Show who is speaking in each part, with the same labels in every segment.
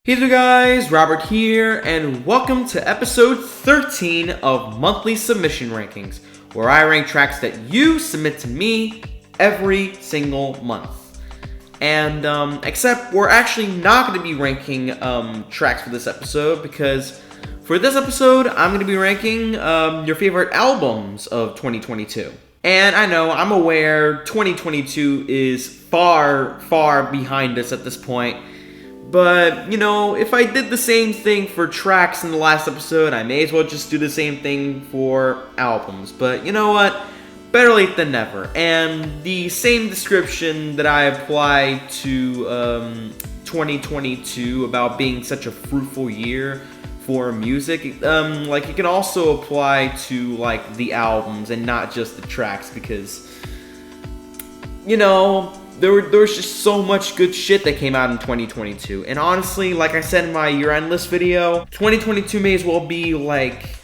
Speaker 1: Hey there guys, Robert here, and welcome to episode 13 of Monthly Submission Rankings, where I rank tracks that you submit to me every single month. And, except we're actually not going to be ranking tracks for this episode, because for this episode, I'm going to be ranking your favorite albums of 2022. And I know, I'm aware 2022 is far, far behind us at this point. But, you know, if I did the same thing for tracks in the last episode, I may as well just do the same thing for albums. But you know what? Better late than never. And the same description that I applied to 2022 about being such a fruitful year for music, it can also apply to, like, the albums and not just the tracks, because, you know, There's just so much good shit that came out in 2022. And honestly, like I said in my year-end list video, 2022 may as well be like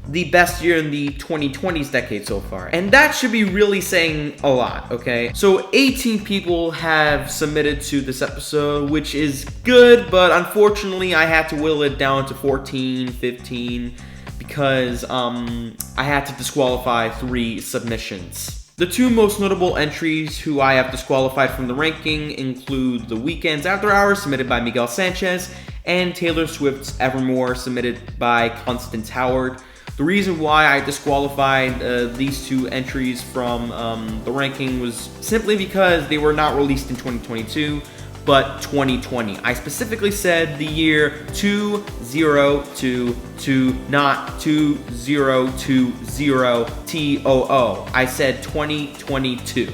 Speaker 1: the best year in the 2020s decade so far. And that should be really saying a lot, okay? So 18 people have submitted to this episode, which is good, but unfortunately I had to whittle it down to 14, 15, because I had to disqualify 3 submissions. The 2 most notable entries who I have disqualified from the ranking include The Weeknd's After Hours, submitted by Miguel Sanchez, and Taylor Swift's Evermore, submitted by Constance Howard. The reason why I disqualified these 2 entries from the ranking was simply because they were not released in 2022, but 2020. I specifically said the year 2022, not 2020. I said 2022.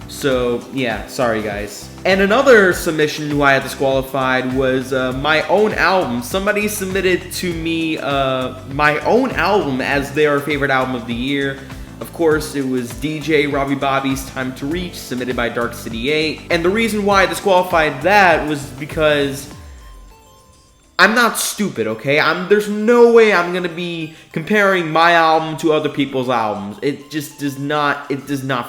Speaker 1: So, yeah, sorry guys. And another submission who I had disqualified was my own album. Somebody submitted to me my own album as their favorite album of the year. Of course, it was DJ Robbie Bobby's Time to Reach, submitted by Dark City 8. And the reason why I disqualified that was because I'm not stupid, okay? There's no way I'm gonna be comparing my album to other people's albums. It just does not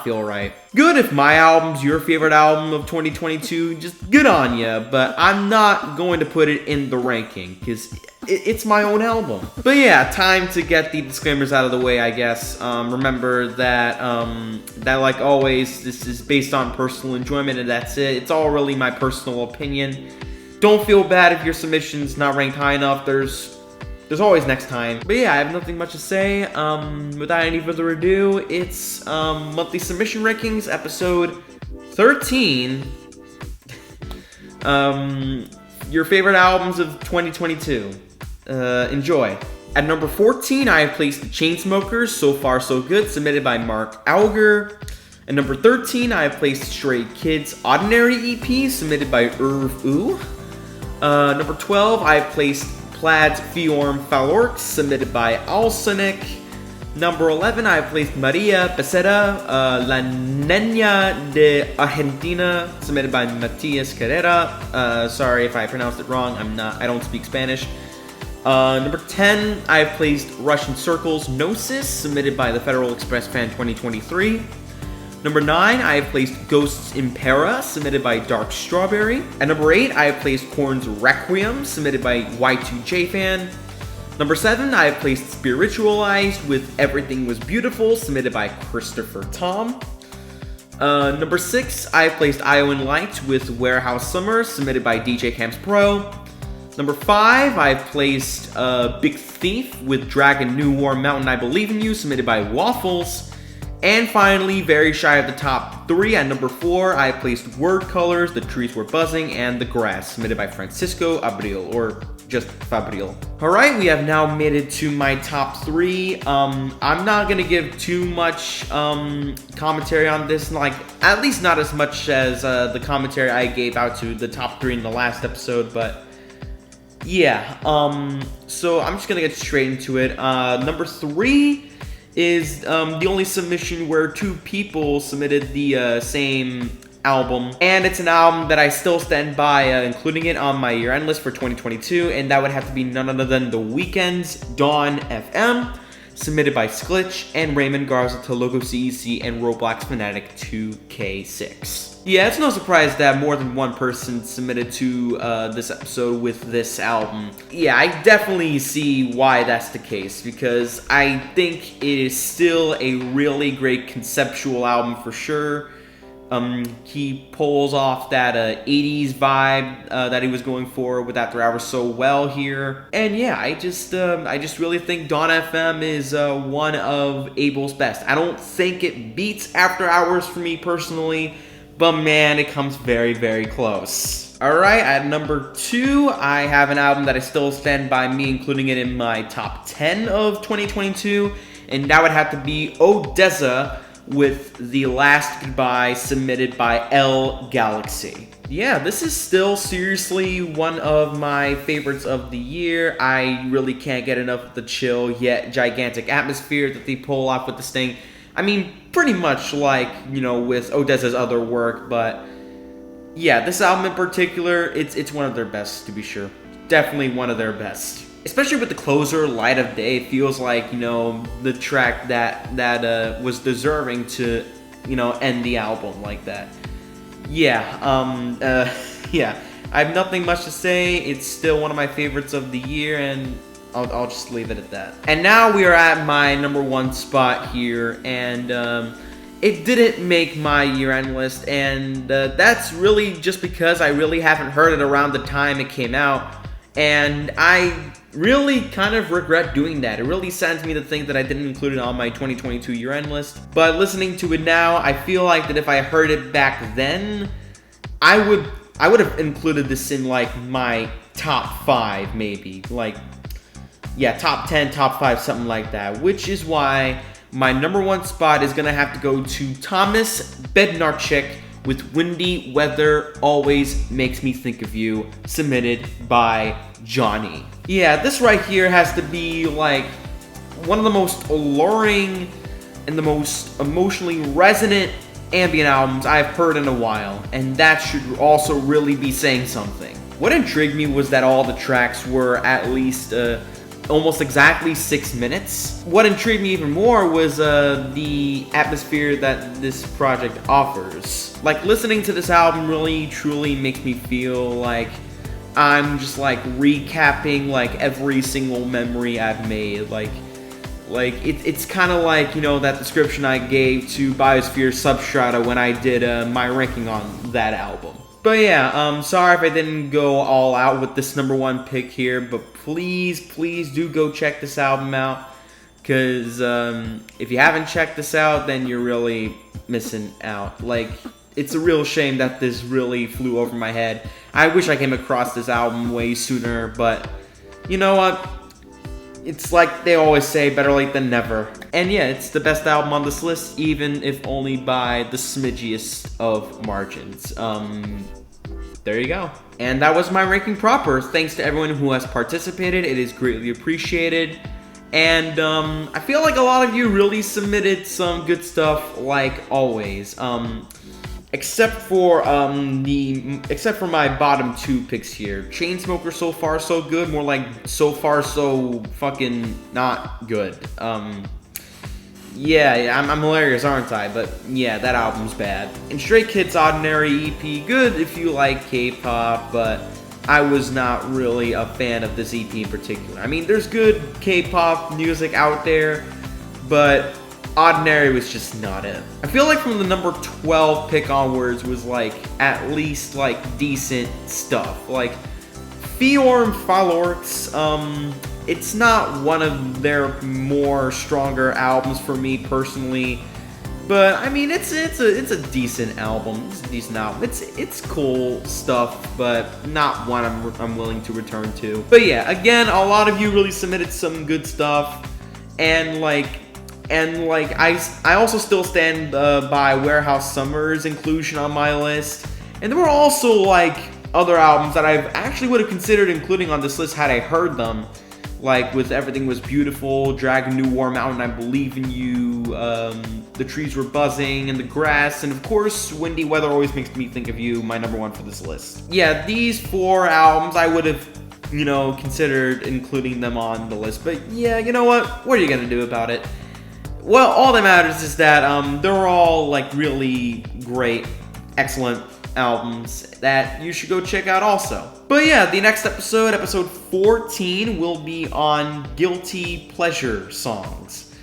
Speaker 1: feel right. Good if my album's your favorite album of 2022, just good on ya, but I'm not going to put it in the ranking, because it's my own album. But yeah, time to get the disclaimers out of the way, I guess. Remember that, like always, this is based on personal enjoyment, and that's it. It's all really my personal opinion. Don't feel bad if your submission's not ranked high enough. There's always next time. But yeah, I have nothing much to say. Without any further ado, it's Monthly Submission Rankings, episode 13. Your favorite albums of 2022. Enjoy. At number 14, I have placed The Chainsmokers, So Far So Good, submitted by Mark Auger. At number 13, I have placed Stray Kids Ordinary EP, submitted by Irv Ooh. Number 12, I have placed Plaid's Fiorm Falorx, submitted by ALSONIK. Number 11, I have placed Maria Becerra, La Niña de Argentina, submitted by Matías Carrera. Sorry if I pronounced it wrong, I don't speak Spanish. Number 10, I have placed Russian Circles Gnosis, submitted by the Federal Express Fan 2023. Number 9, I have placed Ghosts Impera, submitted by Dark Strawberry. At number 8, I have placed Korn's Requiem, submitted by YSJFan. Number 7, I have placed Spiritualized with Everything Was Beautiful, submitted by Christopher Tom. Number 6, I have placed Iowan Light with Warehouse Summer, submitted by DJ Camps Pro. Number 5, I have placed Big Thief with Dragon New War Mountain I Believe in You, submitted by Waffles. And finally, very shy of the top 3, at number 4, I placed Word Colors, The Trees Were Buzzing, and The Grass, submitted by Francisco Abril, or just Fabril. Alright, we have now made it to my top 3. I'm not gonna give too much commentary on this, like, at least not as much as the commentary I gave out to the top 3 in the last episode, but yeah, so I'm just gonna get straight into it. Number 3 is the only submission where 2 people submitted the same album, and it's an album that I still stand by including it on my year-end list for 2022, and that would have to be none other than The Weeknd's Dawn FM, submitted by Sclitch and Raymond, Garza to Logo CEC and Roblox Fanatic 2K6. Yeah, it's no surprise that more than one person submitted to this episode with this album. Yeah, I definitely see why that's the case, because I think it is still a really great conceptual album for sure. He pulls off that 80s vibe that he was going for with After Hours so well here. And yeah, I just really think Dawn FM is one of Abel's best. I don't think it beats After Hours for me personally, but man, it comes very, very close. Alright, at number 2, I have an album that I still stand by me including it in my top 10 of 2022, and that would have to be Odessa with The Last Goodbye, submitted by LGalaxy. Yeah, this is still seriously one of my favorites of the year. I really can't get enough of the chill yet gigantic atmosphere that they pull off with this thing. I mean, pretty much like, you know, with Odessa's other work, but yeah, this album in particular, it's one of their best, to be sure. Definitely one of their best. Especially with the closer, Light of Day, it feels like, you know, the track that was deserving to, you know, end the album like that. Yeah, yeah, I have nothing much to say. It's still one of my favorites of the year, and I'll just leave it at that. And now we are at my number 1 spot here, and it didn't make my year-end list, and that's really just because I really haven't heard it around the time it came out, and I really kind of regret doing that. It really saddens me to think that I didn't include it on my 2022 year-end list, but listening to it now, I feel like that if I heard it back then, I would have included this in like my top 5 maybe, like, yeah, top 10, top 5, something like that, which is why my number 1 spot is gonna have to go to Thomas Bednarczyk with Windy Weather Always Makes Me Think of You, submitted by JONNY. Yeah, this right here has to be like one of the most alluring and the most emotionally resonant ambient albums I've heard in a while, and that should also really be saying something. What intrigued me was that all the tracks were at least almost exactly 6 minutes. What intrigued me even more was the atmosphere that this project offers. Like, listening to this album really truly makes me feel like I'm just like recapping like every single memory I've made. Like it's kind of like, you know, that description I gave to Biosphere Substrata when I did my ranking on that album. But yeah, sorry if I didn't go all out with this number 1 pick here, but please do go check this album out, because if you haven't checked this out, then you're really missing out. Like, it's a real shame that this really flew over my head. I wish I came across this album way sooner, but you know what? It's like they always say, better late than never. And yeah, it's the best album on this list, even if only by the smidgiest of margins. There you go. And that was my ranking proper. Thanks to everyone who has participated. It is greatly appreciated. And I feel like a lot of you really submitted some good stuff, like always. Except for my bottom 2 picks here. Chainsmoker, So Far So Good, more like So Far So fucking not good. Yeah, I'm hilarious, aren't I? But yeah, that album's bad. And Stray Kids Ordinary EP, good if you like K-pop, but I was not really a fan of this EP in particular. I mean, there's good K-pop music out there, but Ordinary was just not it. I feel like from the number 12 pick onwards was like at least like decent stuff. Like Fiorm Falorx, it's not one of their more stronger albums for me personally, but I mean it's a decent album. It's a decent album. It's cool stuff, but not one I'm willing to return to. But yeah, again, a lot of you really submitted some good stuff, and I also still stand by Warehouse Summer's inclusion on my list. And there were also like other albums that I actually would have considered including on this list had I heard them. Like with Everything Was Beautiful, Dragon New War Mountain, I Believe in You, The Trees Were Buzzing, and The Grass, and of course, Windy Weather Always Makes Me Think of You, my number 1 for this list. Yeah, these 4 albums I would have, you know, considered including them on the list. But yeah, you know what? What are you gonna do about it? Well, all that matters is that they're all like really great excellent albums that you should go check out also. But yeah, the next episode, episode 14, will be on guilty pleasure songs.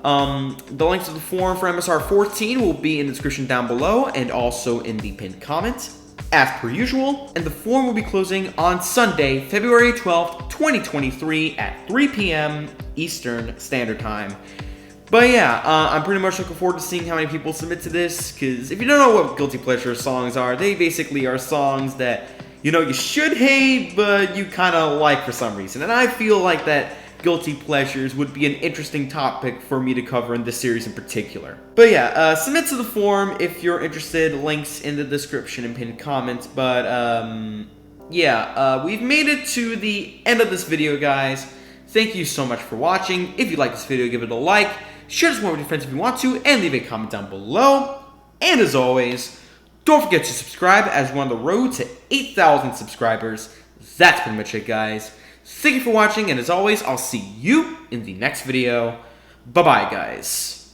Speaker 1: The links to the forum for MSR 14 will be in the description down below and also in the pinned comment, as per usual. And the forum will be closing on Sunday, February 12th, 2023 at 3 p.m. Eastern Standard Time. But yeah, I'm pretty much looking forward to seeing how many people submit to this, because if you don't know what guilty pleasure songs are, they basically are songs that, you know, you should hate, but you kind of like for some reason. And I feel like that guilty pleasures would be an interesting topic for me to cover in this series in particular. But yeah, submit to the forum if you're interested. Links in the description and pinned comments. But yeah, we've made it to the end of this video, guys. Thank you so much for watching. If you like this video, give it a like. Share this one with your friends if you want to, and leave a comment down below. And as always, don't forget to subscribe as we're on the road to 8,000 subscribers. That's pretty much it, guys. Thank you for watching, and as always, I'll see you in the next video. Bye-bye, guys.